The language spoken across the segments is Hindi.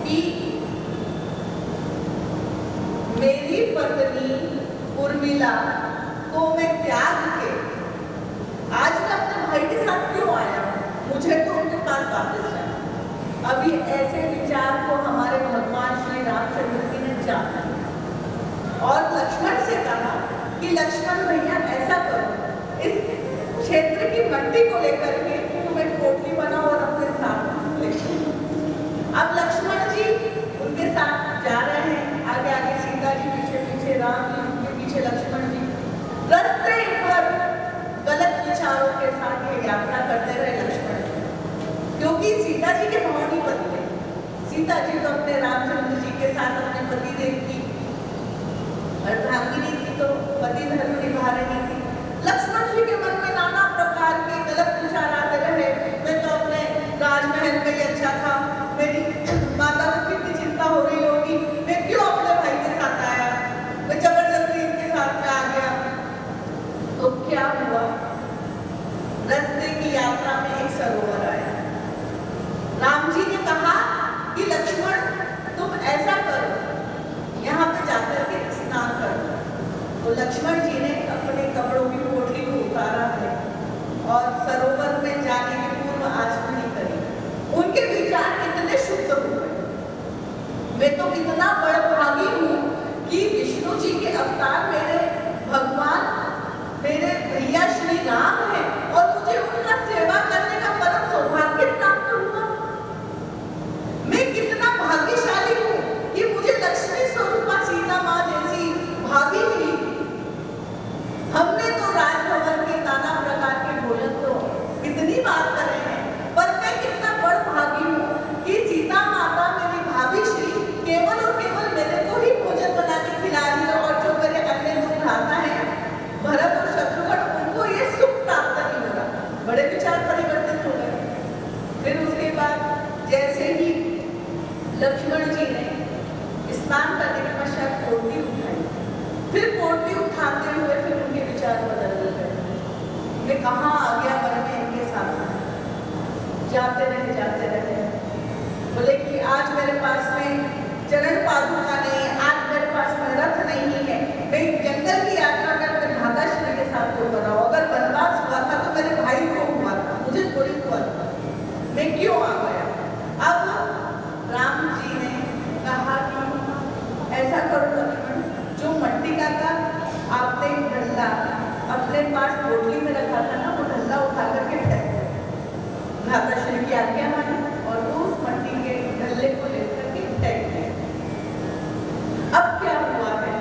कि मेरी पत्नी उर्मिला को मैं त्याग के आज मैं अपने भाई के साथ क्यों आया हूँ, मुझे तो उनके पास वापस जाना। अभी ऐसे विचार को हमारे भगवान श्री रामचंद्र जी ने जाना और लक्ष्मण से कहा कि लक्ष्मण भैया ऐसा करो, इस क्षेत्र की मट्टी को लेकर के तुम एक कोठी बनाओ और अपने साथ लेकर। अब लक्ष्मण जी उनके साथ जा रहे हैं, आगे आगे सीता जी, पीछे पीछे राम जी, उनके पीछे लक्ष्मण जी। रास्ते पर गलत विचारों के साथ ये यात्रा करते रहे लक्ष्मण जी, क्योंकि सीता जी के भाव नहीं बदले। सीता जी तो अपने रामचंद्र जी के साथ अपने पति देव की अर्धांगिनी थी, तो पति धर्म निभा रही थी। लक्ष्मण जी के मन में नाना प्रकार के गलत विचार आते रहे। मैं तो अपने राजमहल में ही अच्छा था, मेरी माता को कितनी चिंता हो रही होगी, मैं क्यों अपने भाई के साथ आया, मैं जबरदस्ती इनके साथ में आ गया। तो क्या हुआ, रास्ते की यात्रा में एक सरोवर आया। राम जी ने कहा कि लक्ष्मण तुम ऐसा करो, यहाँ पे जाकर के स्नान करो। तो लक्ष्मण जी ने अपने कपड़ों की पोटली को उतारा है और सरोवर में जाने की पूर्व आचमनी करी। उनके विचार कितने शुद्ध हो गए, मैं तो कितना बड़भागी हूँ कि विष्णु जी के अवतार मेरे भगवान, मेरे भैया श्री राम है और मुझे उनका सेवा करने का परम सौभाग्य प्राप्त हुआ। मैं कितना भाग्यशाली हूँ कि मुझे लक्ष्मी स्वरूपा सीता माँ जैसी भाभी मिली। हमने तो राजभवन के नाना प्रकार के भोजन तो कितनी बार करे हैं, पर मैं कितना बड़भागी हूँ कि सीता माता मेरी भाभी श्री केवल और केवल मेरे को ही भोजन बना के खिला रही है, और जो मेरे अन्य दो भ्राता हैं भरत और शत्रुघ्न, उनको ये सुख प्राप्त नहीं हो रहा। बड़े विचार परिवर्तित हो गए। फिर उसके बाद जैसे ही लक्ष्मण जी ने स्नान करने के पश्चात पोटली उठाई, फिर पोटली उठाते हुए फिर उनके विचार बदल गए। मैं कहाँ आ गया वन में इनके साथ, जाते रहे। बोले कि आज मेरे पास में चरण पादुका नहीं है, आज मेरे पास में रथ नहीं है, मैं जंगल की यात्रा में अपने भ्राताश्री के साथ क्यों कर रहा हूँ। अगर वनवास हुआ था तो मेरे भाई को हुआ था, मुझे थोड़ी हुआ था, मैं क्यों आ गया। अब राम जी ने कहा कि ऐसा करो लक्ष्मण, जो मट्टी का था आपने ढल्ला अपने पास पोटली में रखा था ना, वो ढल्ला उठा करके फेंक दो। भ्राताश्री की आज्ञा मानी और उस मट्टी के ढल्ले को लेकर के फेंक दिया। अब क्या हुआ है,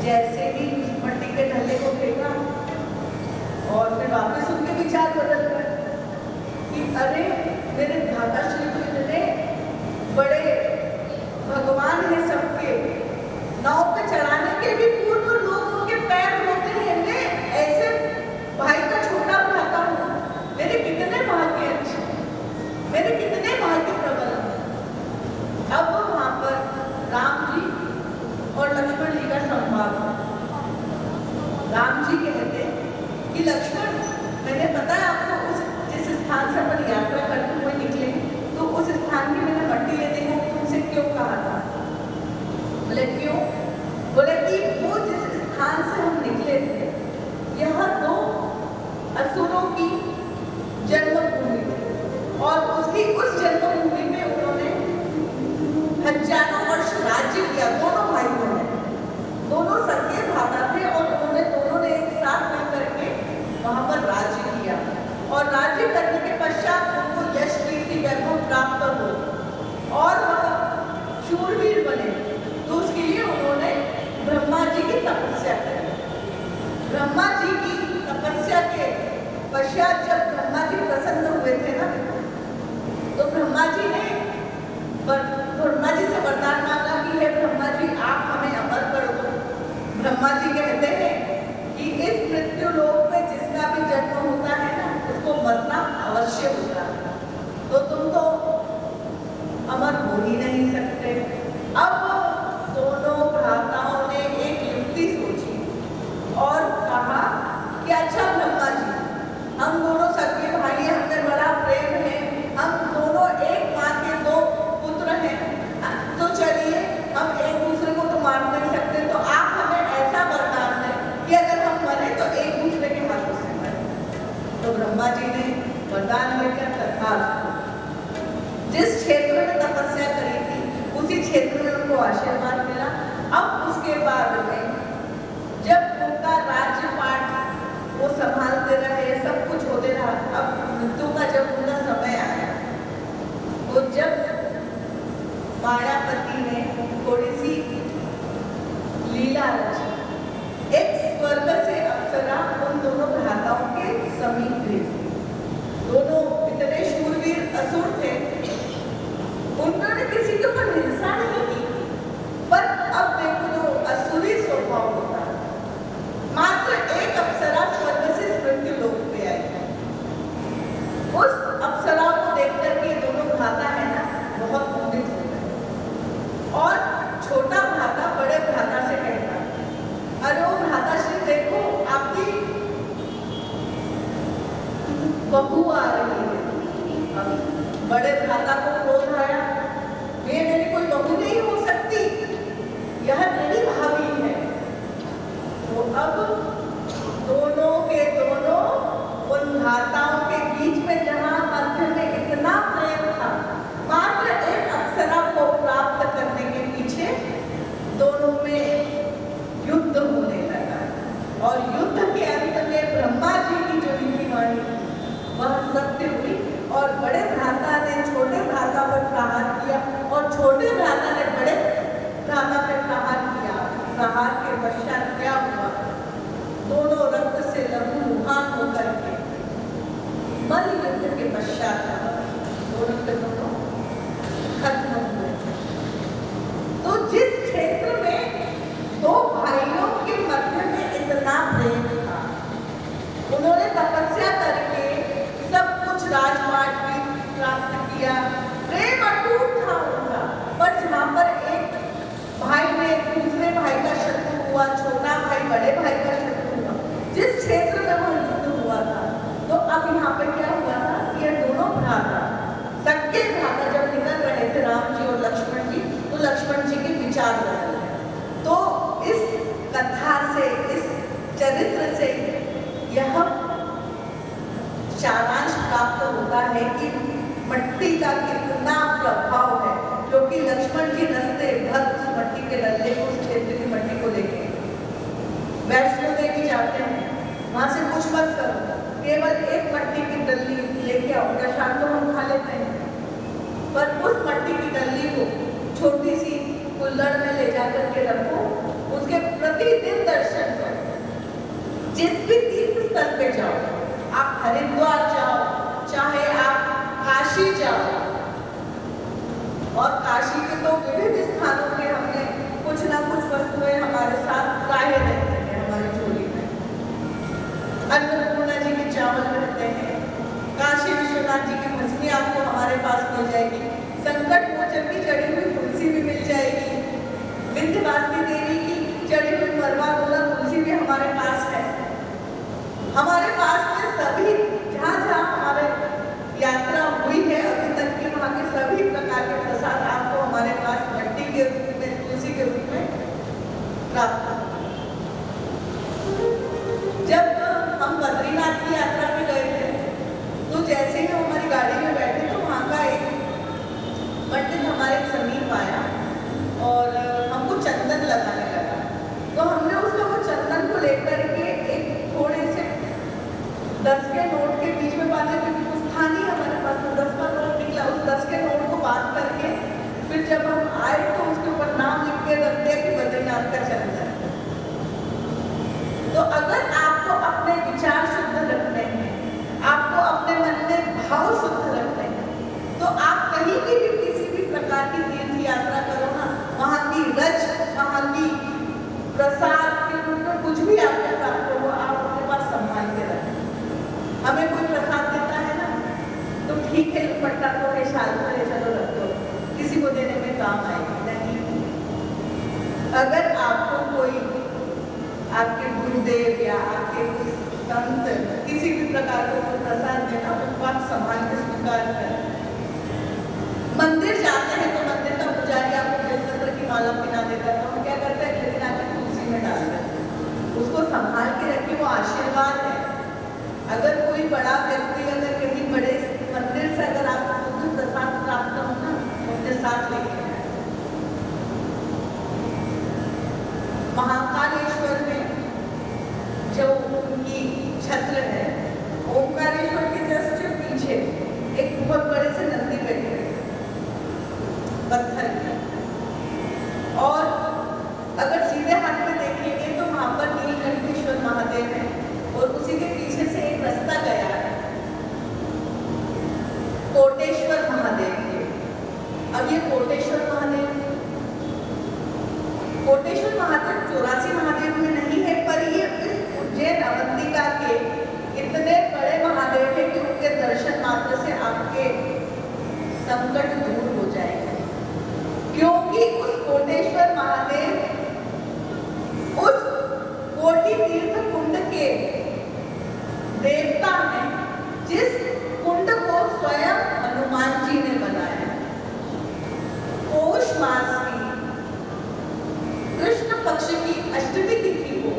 जैसे ही मट्टी के ढल्ले को फेंका और फिर वापस उनके विचार बदल गए कि अरे मेरे भ्राताश्री तो इतने बड़े भगवान हैं, सबके नाव पे चढ़ाने के भी पूर्व लोग उनके पैर धोते हैं, मैं ऐसे भाई का छोटा भ्राता हूँ, मेरे कितने भाग्य अच्छे, मेरे कितने भाग्य प्रबल। अब वहां पर राम जी और लक्ष्मण जी का संवाद। राम जी कहते कि लक्ष्मण, मैंने पता है आपको उस जिस स्थान से अपन यात्रा करते हुए निकले, तो उस स्थान की मैंने मट्टी लेने को तुमसे क्यों कहा था। बोले क्यों, बोले कि वो जिस स्थान से हम निकले थे, यहाँ दो असुरों की जन्मभूमि थी और उस जन्मभूमि में उन्होंने हजारों वर्ष राज्य किया। दोनों भाइयों ने, दोनों सगे भ्राता थे और उन्होंने दोनों ने एक साथ मिलकर के वहां पर राज्य किया और राज्य करने के पश्चात उनको यश कीर्ति वैभव प्राप्त हो और वह शूरवीर बने। तो उसके लिए उन्होंने ब्रह्मा जी की तपस्या करी। ब्रह्मा जी की तपस्या के पश्चात जब ब्रह्मा जी प्रसन्न हुए थे ना, तो ब्रह्मा जी से वरदान मांगा कि हे ब्रह्मा जी, आप हमें अमर कर दो। ब्रह्मा जी कहते हैं कि इस मृत्यु लोक में जिसका भी जन्म होता है ना, उसको मरना अवश्य होता है, तो तुम तो अमर हो ही नहीं सकते। अब दोनों भ्राताओं ने एक युक्ति सोची और कहा कि अच्छा ब्रह्मा जी, हम दोनों सगे भाई, हमें बड़ा प्रेम है, हम दोनों एक माँ के दो पुत्र हैं, क्षेत्र में उनको आशीर्वाद मिला। अब उसके बाद में जब उनका राज्यपाठ वो संभालते रहे, सब कुछ होते रहा, अब मृत्यु का जब उनका समय आया, तो जब मायापति ने थोड़ी सी लीला रची, एक स्वर्ग से अप्सरा उन दोनों भ्राताओं के समीप भेजी। दोनों इतने शूरवीर असुर थे, उन्होंने किसी के ऊपर हिंसा नहीं की, पर अब देखो जो असुरी स्वभाव होता है, मात्र एक अप्सरा स्वर्ग से मृत्यु लोक पे आई। उस अप्सरा को देखकर के दोनों भ्राता है ना बहुत मोहित हो गए, और छोटा भ्राता बड़े भ्राता से कहता, अरे ओ भ्राता श्री देखो आपकी बहू आ रही है। बड़े भ्राता को क्रोध आया, ये मेरी कोई बहू नहीं हो सकती, यह मेरी भाभी है। तो अब दोनों के दोनों उन भ्राताओं के बीच में जहां मध्य में इतना प्रेम था, मात्र एक अप्सरा को प्राप्त करने के पीछे दोनों में युद्ध होने लगा, और युद्ध के अंत में ब्रह्मा जी की जो नीतिवाणी वह सत्य हुई, और बड़े भ्राता ने छोटे भ्राता पर प्रहार किया, और छोटे भ्राता ने बड़े भ्राता पर प्रहार किया। प्रहार के पश्चात क्या हुआ, दोनों रक्त से लहूलुहान होकर के मल युद्ध के पश्चात दोनों के दोनों खत्म हुए। तो जिस क्षेत्र में दो भाइयों के मध्य में इतना प्रेम था, उन्होंने तपस्या करके सब कुछ राजपाट भी प्राप्त किया, प्रेम अटूट था उनका। पर जहाँ पर एक भाई ने दूसरे भाई का शत्रु हुआ, छोटा भाई बड़े भाई का शत्रु हुआ, जिस क्षेत्र में वो युद्ध हुआ था, तो अब यहाँ पे क्या हुआ था, ये दोनों भ्राता सगे भ्राता जब निकल रहे थे राम जी और लक्ष्मण जी, तो लक्ष्मण जी के विचार बदल गए। तो इस कथा से, इस चरित्र से यह सारांश प्राप्त होता है कि मट्टी का कितना प्रभाव है, क्योंकि लक्ष्मण जी नसते भर उस मट्टी के डल्ले को, उस क्षेत्र की मट्टी को लेके वैष्णो देवी जाते हैं, वहां से कुछ मत करो, केवल एक मट्टी की डल्ली लेके आओ, प्रसाद तो हम खा लेते हैं, पर उस मट्टी की डल्ली को छोटी सी कुल्हड़ में ले जाकर के रखो, उसके प्रतिदिन दर्शन करो। जिस भी तीर्थ स्थल पे जाओ, आप हरिद्वार जाओ, चाहे आप काशी जाओ, और काशी के तो विभिन्न स्थानों के हमने कुछ ना कुछ वस्तुएं हमारे साथ लाए रहते हैं हमारी झोली में। अन्नपूर्णा जी के चावल रहते हैं, काशी विश्वनाथ जी की मछली आपको हमारे पास मिल जाएगी, संकट मोचन की चढ़ी हुई तुलसी भी मिल जाएगी, विंध्यवासिनी देवी की चढ़ी हुई मरवा गोला तुलसी भी हमारे पास है। हमारे पास में सभी जहाँ जहाँ हमारे यात्रा हुई है अभी तक के, वहाँ के सभी प्रकार के प्रसाद आपको हमारे पास मट्टी के रूप में, तुलसी के रूप में प्राप्त हो। जब हम बद्रीनाथ की यात्रा पे गए थे, तो जैसे ही हम हमारी गाड़ी में बैठे तो वहाँ का एक पंडित हमारे समीप आया और हमको चंदन लगाने लगा। तो हमने उसका वो चंदन को लेकर के एक थोड़े से 10 के नोट के बीच में बांधे, क्योंकि कुछ था नहीं हमारे पास, तो 10 का नोट निकला, उस 10 के नोट को बांध करके फिर जब हम आए तो उसके ऊपर नाम लिख के रख दिया कि बद्रीनाथ का चंदन। तो अगर आपको अपने विचार शुद्ध रखने हैं, आपको अपने मन में भाव शुद्ध रखने हैं, तो आप कहीं की भी किसी भी प्रकार की तीर्थ यात्रा करो ना, वहाँ की रज, वहाँ की प्रसाद के रूप में कुछ भी आपको प्राप्त हो, आप अपने पास संभाल के रखें। हमें कोई प्रसाद देता है ना, तो ठीक है, दुपट्टा को है, शाल को है, चलो रख दो, किसी को देने में काम आएगी नहीं। अगर आपको कोई आपके गुरुदेव या आपके कोई संत किसी भी प्रकार का कोई प्रसाद देना, उसको आप संभाल के स्वीकार करें। मंदिर जाते हैं तो मंदिर का पुजारी आपको बेलपत्र की माला पिना देता है, तो हम क्या करते हैं, लेकिन आके तुलसी में डाल देते हैं, उसको संभाल के रखिए, वो आशीर्वाद है। अगर कोई बड़ा व्यक्ति अगर कहीं बड़े मंदिर से अगर आपको प्रसाद प्राप्त हो ना, उनके साथ लेके आए, पत्थर की। और अगर सीधे हाथ में देखेंगे तो वहाँ पर नीलकंठेश्वर महादेव है और उसी के पीछे से एक रास्ता गया है कोटेश्वर महादेव के। अब ये कोटेश्वर महादेव 84 महादेव में नहीं है, पर ये इस उज्जैन अवंतिका के इतने बड़े महादेव है कि उनके दर्शन मात्र से आपके संकट दूर हो जाएंगे, क्योंकि उस कोटेश्वर महादेव उस कोटि तीर्थ कुंड के देवता हैं, जिस कुंड को स्वयं हनुमान जी ने बनाया। पौष मास की कृष्ण पक्ष की अष्टमी तिथि को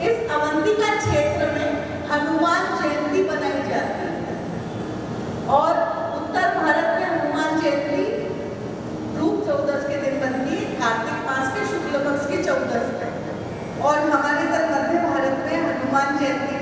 इस अवंतिका क्षेत्र में हनुमान जयंती बनाई जाती है। और उत्तर भारत में हनुमान जयंती रूप चौदस के दिन बनती है, कार्तिक मास के शुक्ल पक्ष के 14 में। और हमारे इधर मध्य भारत में हनुमान जयंती